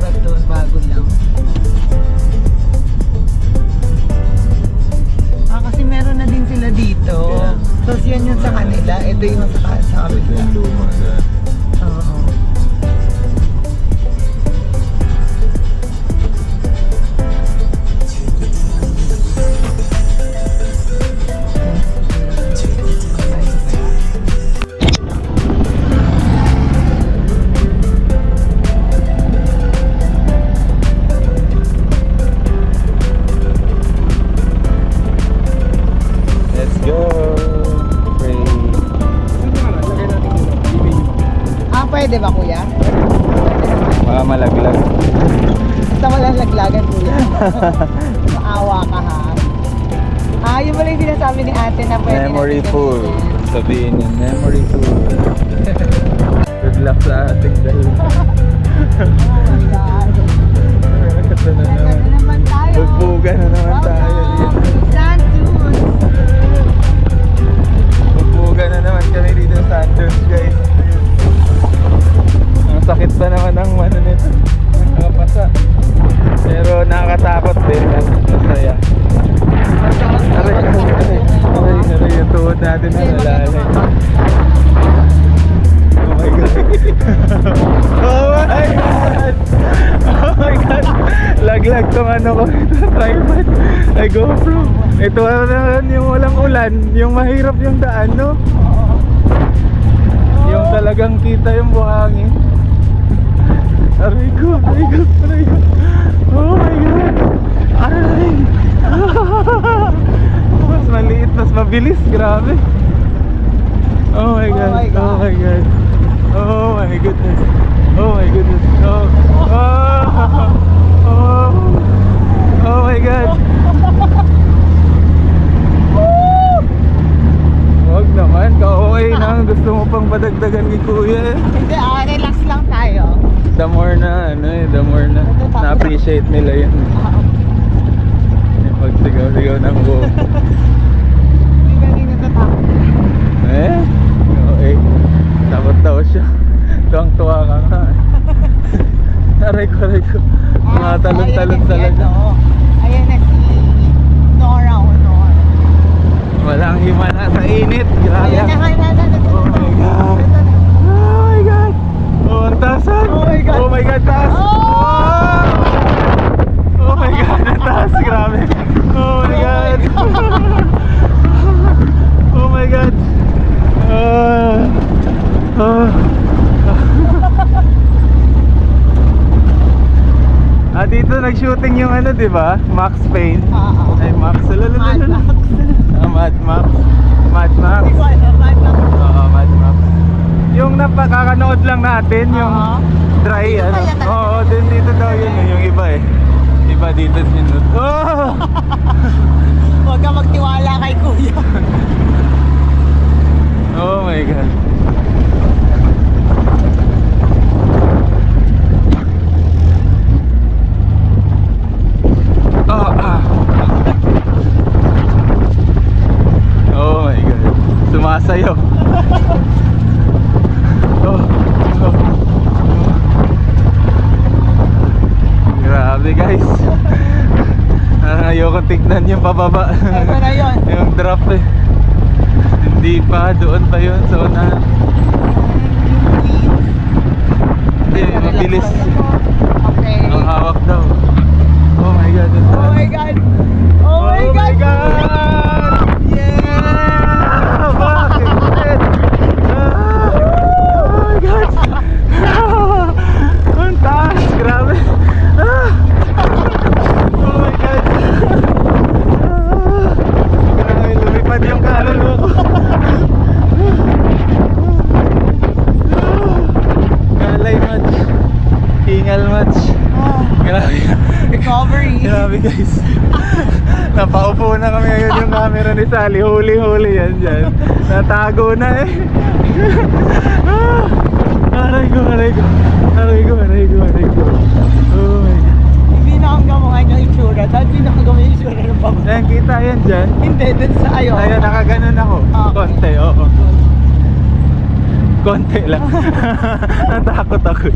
Ito, bago lang. Kasi meron na din sila dito. Yeah. So, yan yung sa kanila. Ito yung sa Ito kanila. yung luma na. Oo. Let's go! Pray. Pwede ba kuya? Baka malaglag. Basta walang laglagan kuya. Maawa ka ha. Yun pala yung sinasabi ni ate na pwede Memory natin full. gamitin. Sabihin yun, memory full. Good luck sa ating dalawa. Oh my God. Ito na Nagkano naman. naman tayo. Bugbugan na naman tayo. Welcome. Sand dunes. Bugbugan na naman kami dito sa Santos, guys. Ang sakit pa naman ang ano nito. Nakapasa. Pero nakakatakot din. Masaya. Aray, yung tuhod natin na nalalay. Oh my God. Oh my God. Oh my God. Laglag tong ano ko ito, tripod. Ay GoPro. Ito naman yung walang ulan. Yung mahirap yung daan, no? Yung talagang kita yung buhangin. Aray ko, aray ko, aray ko. Oh my God. Aray. Mas maliit, mas mabilis. Grabe. Oh my God. Oh my God. Oh my goodness. Oh my goodness. Oh. Oh. Oh my God. Wag naman. Okay na. Gusto mo pang padagdagan ni Kuya. Hindi, relax lang tayo. The more na, ano eh, the more na na-appreciate nila yun. Magsigaw-sigaw ng buo. Hindi ba din natatakot? Eh? Okay. Dapat daw siya. Tuwang-tuwa ka nga. Aray ko. Mga talon-talon sa laga. Ayan na si Nora Honor. Walang himala sa init. Grabe. Ayan na. Oh my God. Oh my God. Oh, ang tasan. Oh my God. Oh my God, taas. Oh! Oh my God, ang taas. Grabe. Oh my God. Oh my God. Dito nag-shooting yung ano, di ba? Max Payne. Oo. Ay, Max. Mad Max. Mad Max. Mad Max. Hindi ko alam, Mad Max. Oo, Mad Max. Yung napakakanood lang natin, yung Oo. dry, ano. Kaya talaga. Oo, din dito daw yun, yung iba eh. Iba dito sinunod. Oh! Huwag ka magtiwala kay kuya. Oh my God. Oh my God. Sumasayaw. Oh. Grabe guys. Ayoko tignan yung pababa. Ito na yun. Yung drop eh. Hindi pa, doon pa yun sa unahan. Hindi, mabilis. Okay. Ang hawak daw. Oh my God. Oh my God. Oh my God. Yeah! Bakit? Oh my God! Ang taas! Grabe! Oh my God! Grabe, lumipad yung kaluluwa ko. Galay match. Hingal match. Grabe. Recovery. Grabe guys. Napaupo na kami ngayon yung camera ni Sally. Huli-huli yan dyan. Natago na eh. Aray ko. Oh my God. Hindi na ang gamuhan yung itsura. Dahil hindi na ang gamuhan yung itsura ng pababa. Ayan, kita yan dyan. Hindi, dun sa ayo. Ayan, nakaganon ako. Okay. Konti, oo. Konti lang. Natakot ako.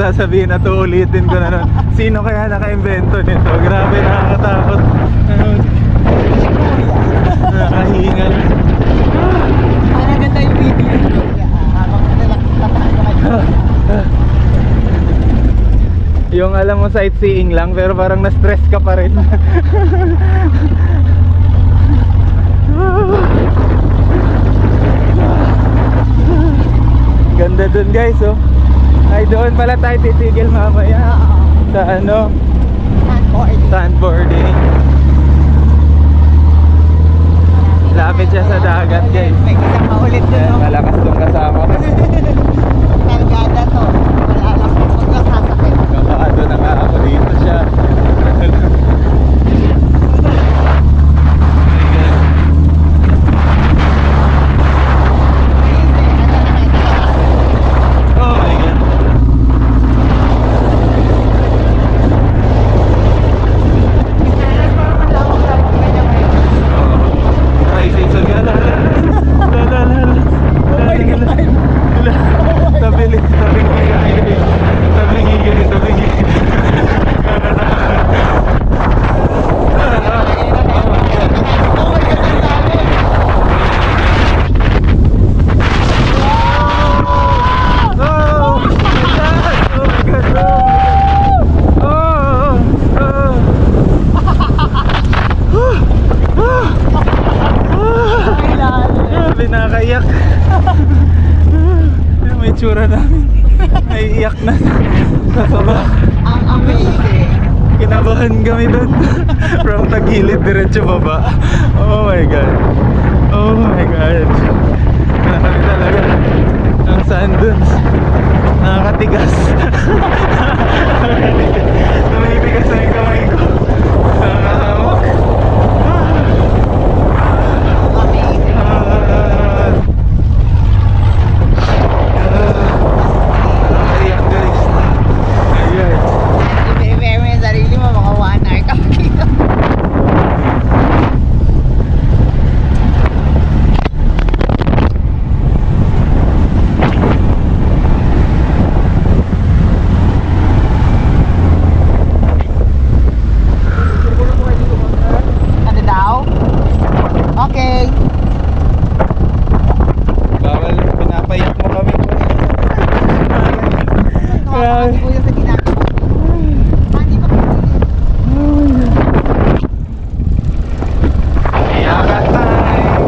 sasabihin at uulitin ko na nun. Sino kaya naka-invento nito? Grabe, nakakatakot. Nakahingal. Parang ganda yung video. Habang nalaktakan ko kayo. Yung alam mo sightseeing lang pero parang na-stress ka pa rin. Ganda dun guys, oh. Ay, doon pala tayo titigil mamaya. Sa ano? Sandboarding. Lapit siya sa dagat guys. May isang paulit dun, Ayan, no? malakas tong kasama ko. Kargada to. Wala lang kung sasakit. Kapado na nga ako dito siya. Oh my God. Tricycle ka na. Nakakaiyak. May tsura namin. Naiiyak na sa baba. Ang amazing. Kinabahan kami doon. From tagilid diretso baba. Oh my God. Oh my God. Nakakami talaga. Ang sand dunes. Nakakatigas. Tumitigas na yung kamay ko. Nakakahawak. Amazing. Nakakaiyak guys. Ayan. I-prepare mo yung sarili mo, mga 1 hour ka dito. Ano daw? Okay. Bawal, pinapaiyak mo kami. Nakakasok ko yung sa ginagawa. Hindi pa pwede. Iyakan tayo.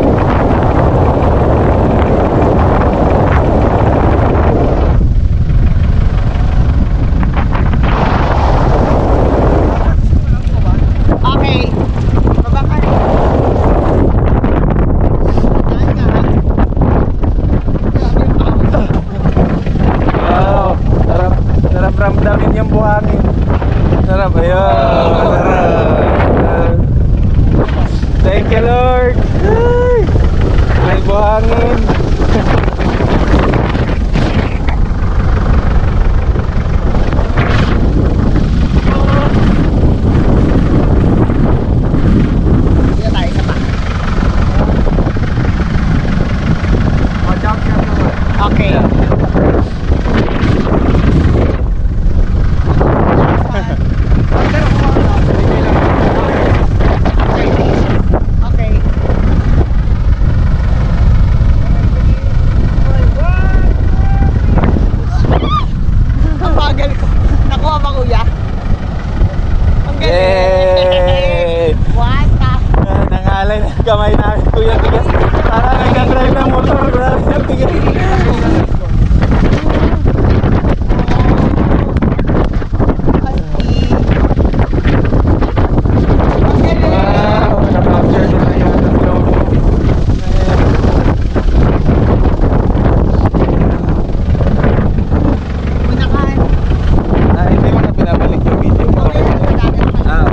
Okay. Baba ka rin. Saan ka, ha? Grabe yung pawis. Wow, sarap, sarap ramdamin yung buhangin. Sarap, ayun, sarap. Thank you Lord. Ay, may buhangin. Dito tayo sa back. Okay. Okay. Ang bagal ko. Nakuha ba kuya? Ang galing. Yay! What the? Nangalay na kamay namin, kuya, tigas. Parang nagka-drive ng motor, grabe ang tigas. Wow, na-capture din na yun sa slow mo. Unakan. Hindi mo na pinabalik yung video mo. Ah,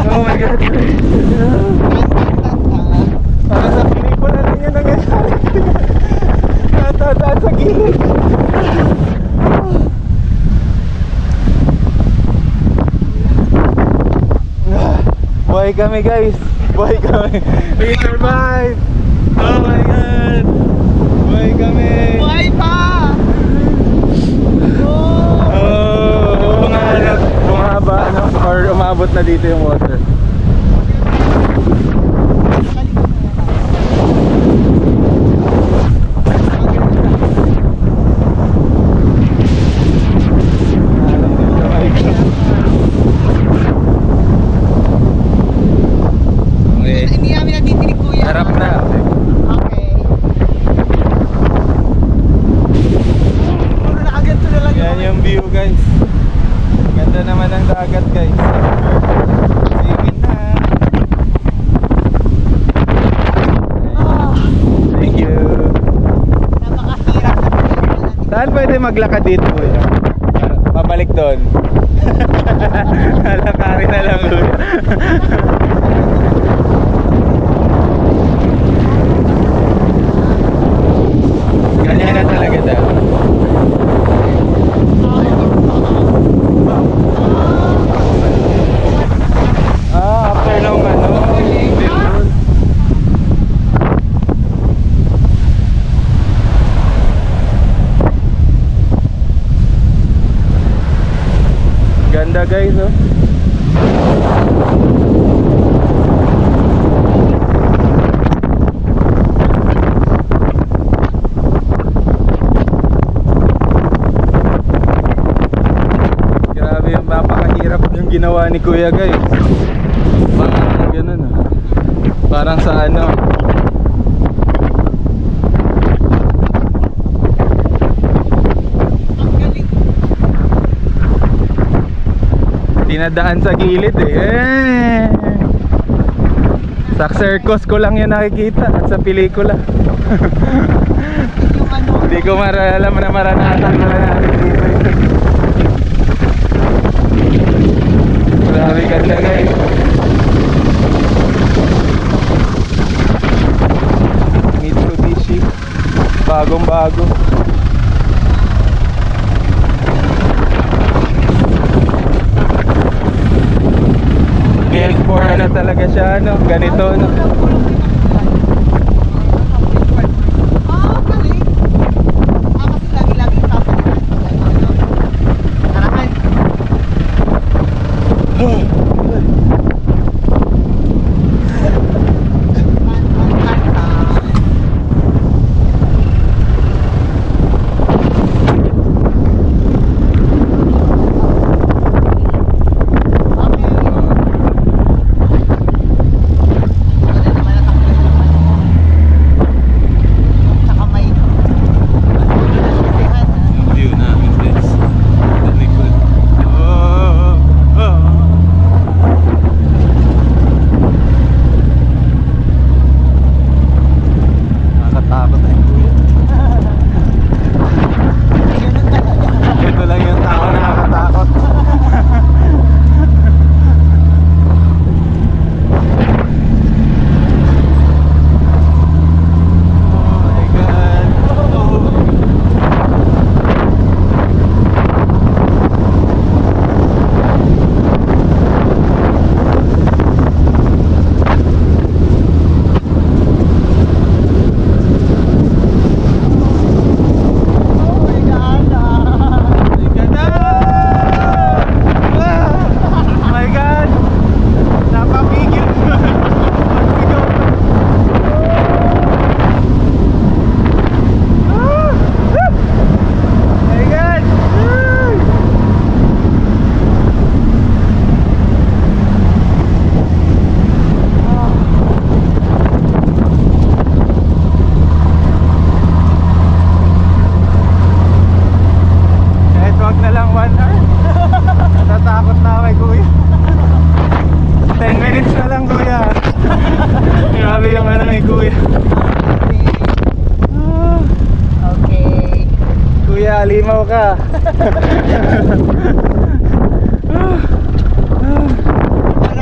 Oh my God. Parang sa pelikula lang yun nangyayari. Natadaan sa gilid. Buhay kami guys. Buhay kami. We survive. Oh my God. Buhay kami. Buhay pa! Bumaba ano, or umabot na dito yung water. Okay. Hindi namin natitinig kuya. Harap na. Okay. Puro nakaganto na lang Yan yung view guys. Ganda naman ng dagat guys. Sige na. Thank you. Napakahirap na pelikula natin. Saan pwede maglakad dito kuya? Pabalik doon. Lalakarin na lang kuya. Ganyan na talaga daw. After nung ano, ganda guys oh. Grabe yung napakahirap yung ginawa ni Kuya guys. Parang ganun ah. Parang sa ano, tinadaan sa gilid eh. Sa circus ko lang yun nakikita at sa pelikula. Yung ano, Hindi ko alam na maranasan mo na natin dito. Grabe ganda guys. Mitsubishi, bagong bago. Built for ano talaga siya, ano, ganito no. galing. Kasi lagi-lagi papalitan pag ano. Tarahan. View namin guys. Sa likod. Oh. Nakakatakot eh kuya. Ito lang yung tao na nakakatakot. Oh my God. Oh my God. Ganda! Oh my God! Napapigil! Sigaw ko. Oh my God! Kahit wag na lang 1 hour. Natatakot na ako kay kuya. 10 minutes na lang kuya. Grabe yung ano ni kuya. Ah, Okay. Kuya, limaw ka. Ano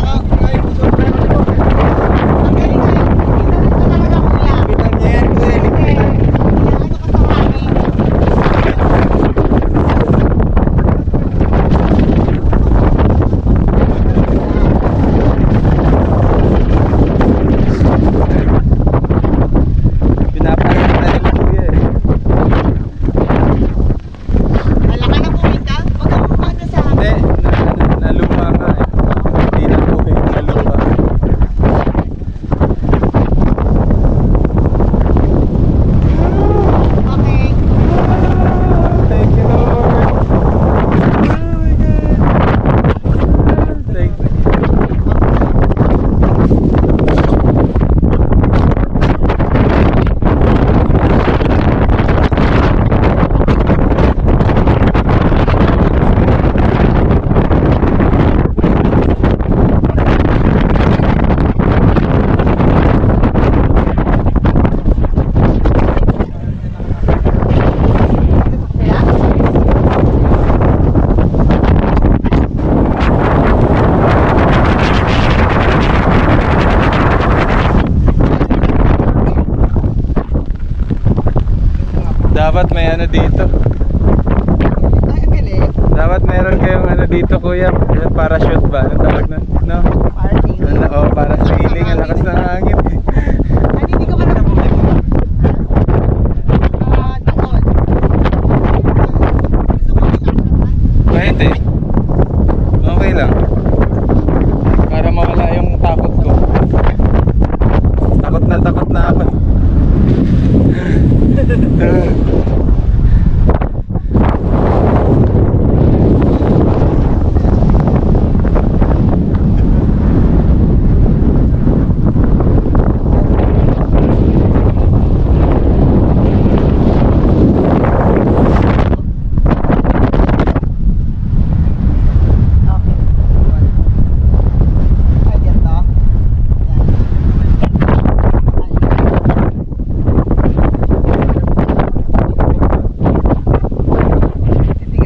Dapat may ano dito. Ay, ang galing. Dapat meron kayong ano dito kuya. Yung parachute ba? Ano tawag na? No? Parking. Ano, oh, para sailing. Ang lakas ng hangin eh. Ano, hindi ka ba na doon. Pwede. Okay lang. Para mawala yung takot ko. Takot na ako. Ay,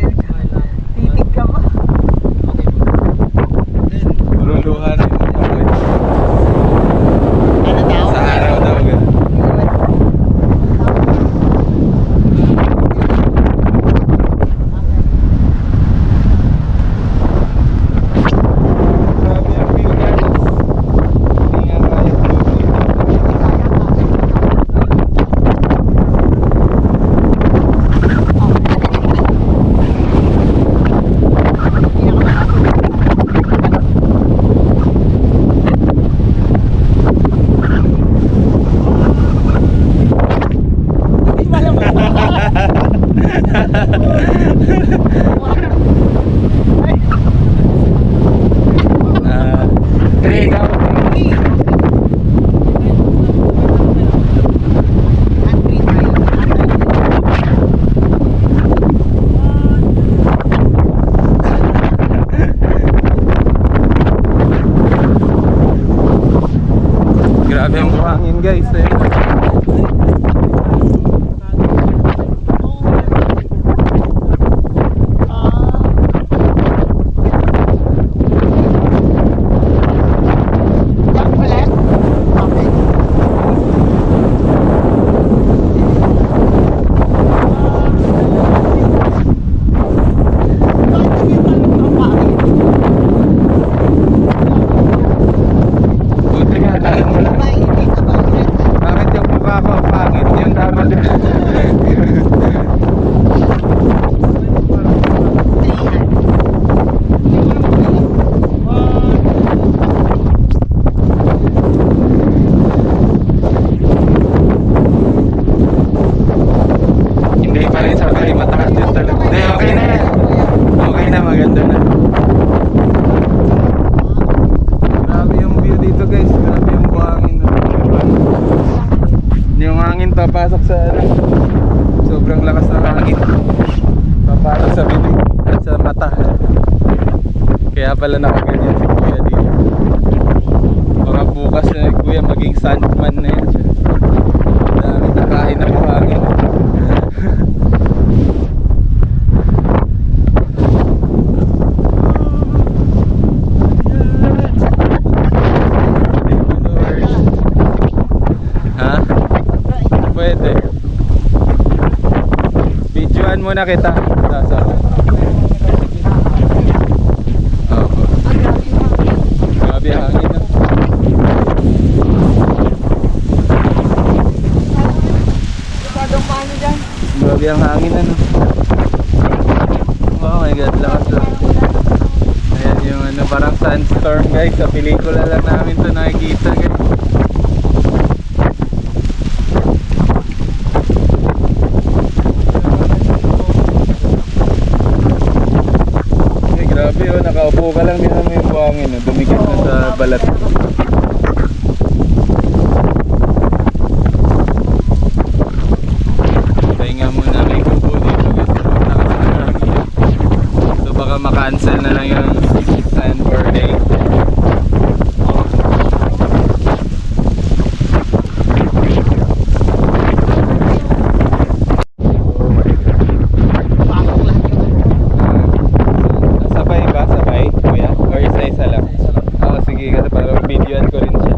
ganito. Titig ka ba? Maruluhan yung amoy. Ano daw? Sa araw daw ganun. Grabe ang view guys. Hindi nga kaya tubig. Three daw. Grabe ang buhangin guys eh. Buti nga, tahan mo lang. Bakit yung mukha ko ang pangit? Yung tama din. Hindi pa rin sabay mataas yun talaga. Hindi, okay na yan. Okay na, maganda na. Grabe yung view dito guys. Grabe yung buhangin. Yung hangin papasok sa ano. Sobrang lakas ng hangin. Papasok sa bibig at sa mata. Kaya pala nakaganyan si kuya dito. Baka bukas na kuya maging sandman na yan siya. Dami nakain ng buhangin. Ha? Pwede. Videoan muna kita. Sasa. Opo. Grabe hangin na. Grabe ang hangin ano. Oh my god, lakas lang. Ayan yung ano, parang sandstorm guys. Sa pelikula lang namin to nakikita guys. Grabe oh, nakaupo ka lang din mo yung buhangin, oh. Dumikit na sa balat. Pahinga muna, may kubo dito kasi nakasarangin. So baka makancel na lang yung sandboarding. Sabay ba? Sabay? Kuya? Or isa-isa lang? Oo, sige kasi para videoan ko rin siya.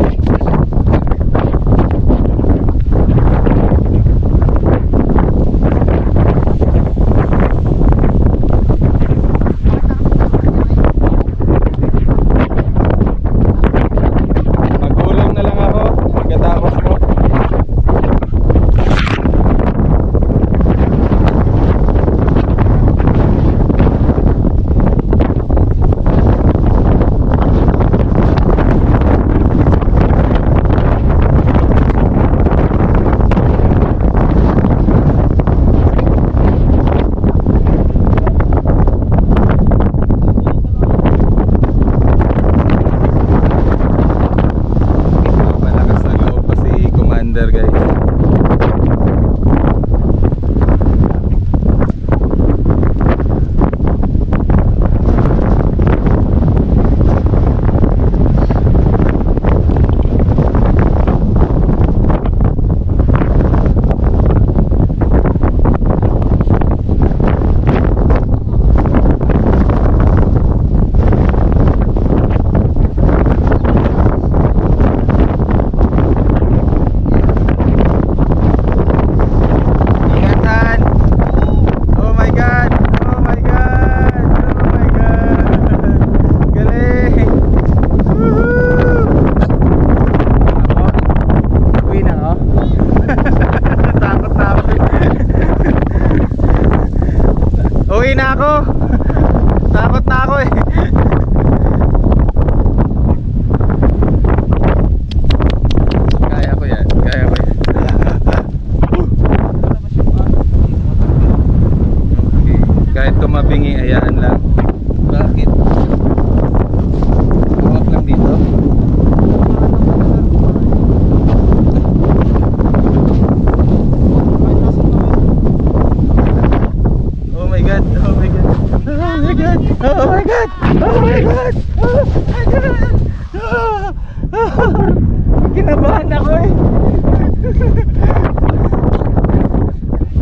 Kinabahan ako eh.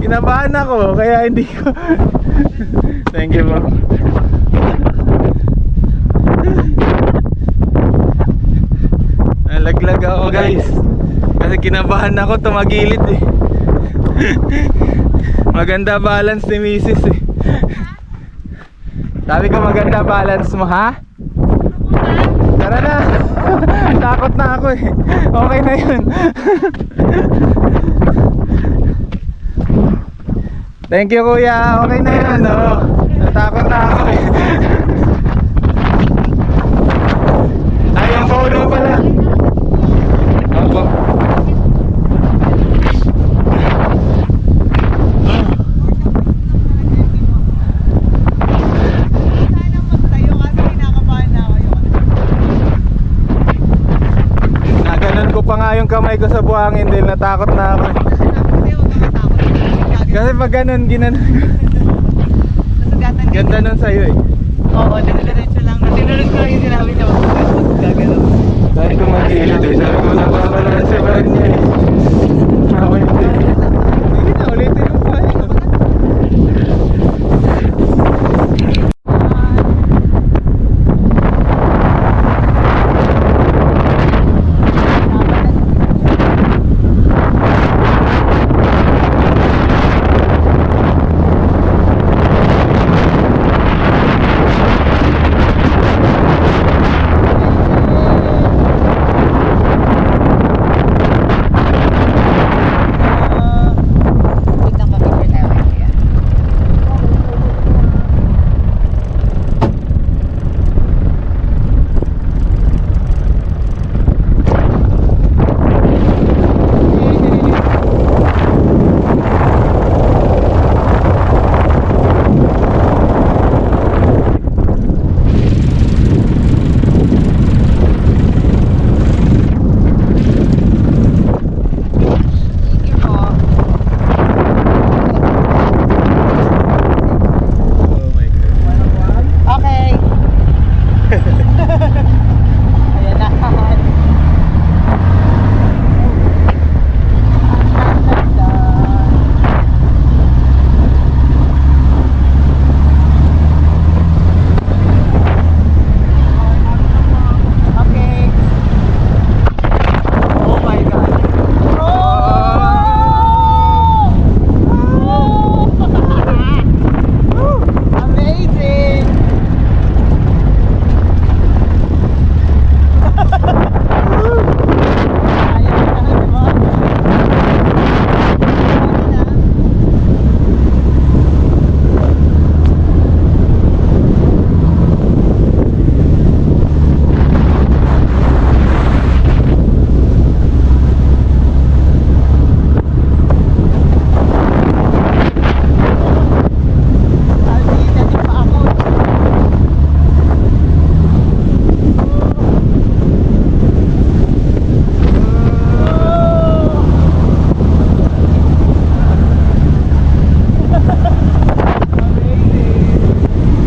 Kinabahan ako kaya hindi ko. Thank you, bro. Nalaglag ako, guys. Kasi kinabahan ako, tumagilid eh. Maganda balance ni Mrs. eh. Sabi ko maganda balance mo, ha? Tara na. Takot na ako eh. Okay na yun. Thank you, kuya. Okay na yun, oh. Natakot na ako eh. Ay, yung phone mo pala. Opo. Naganon ko pa nga yung kamay ko sa buhangin dahil natakot na ako. Kasi pag ganun, ginanon ko. Ganda nun sa'yo eh. Oo, diretso lang. Tinunod ko lang yung sinabi niya. Gagalaw. Dahil kumagilid eh. Sabi ko napapalaan siya pa rin niya eh. Okay. Hindi na, ulitin mo pa eh.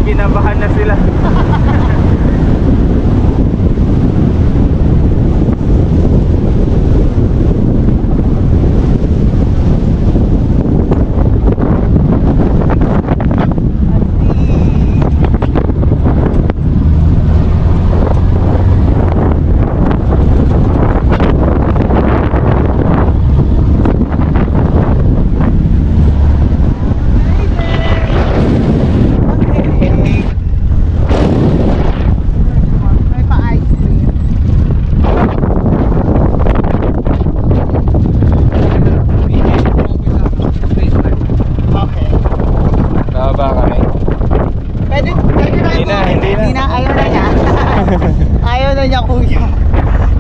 Kinabahan na sila.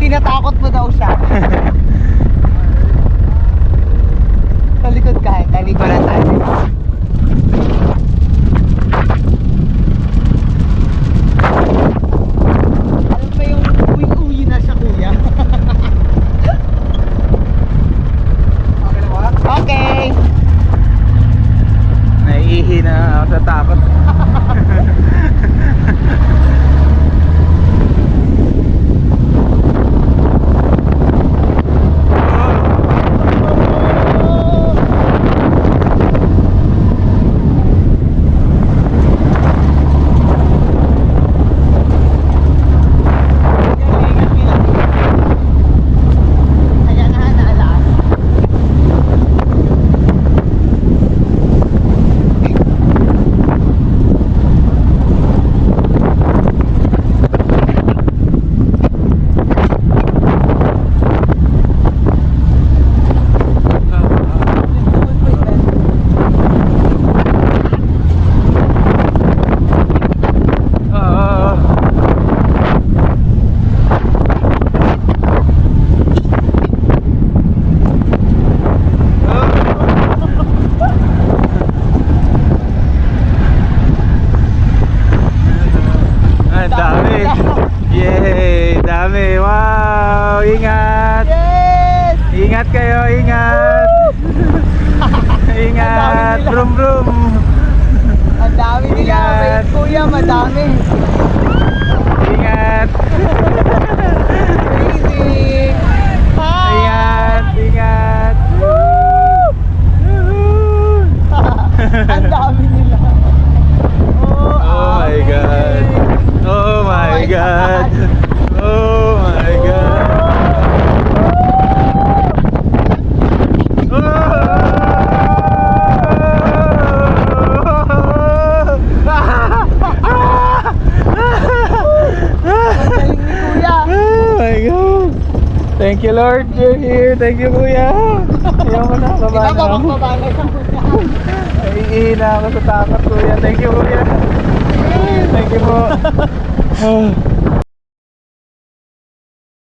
Tinatakot mo daw siya. Talikod ka eh. Talikod na tayo. Alam ba yung uwi-uwi na siya, kuya? Okay na ba? Okay. Naiihi na ako sa takot. dami. Wow, ingat. Yes! Ingat kayo, ingat. Ingat. Ang dami nila. Brum brum. Ang dami nila. Ingat. Wait kuya, madami. Ingat. Amazing. Hi! Ingat, ingat. Ang dami nila. Oh my God. Oh my God. Oh my God. Ang galing ni kuya. Oh my God. Thank you Lord, you're here. Thank you Kuya. Ayaw mo na, Ikaw kabana ba ako. magbabanay ka kuya? Ihina ako sa takot Kuya. Thank you Kuya. Thank you po.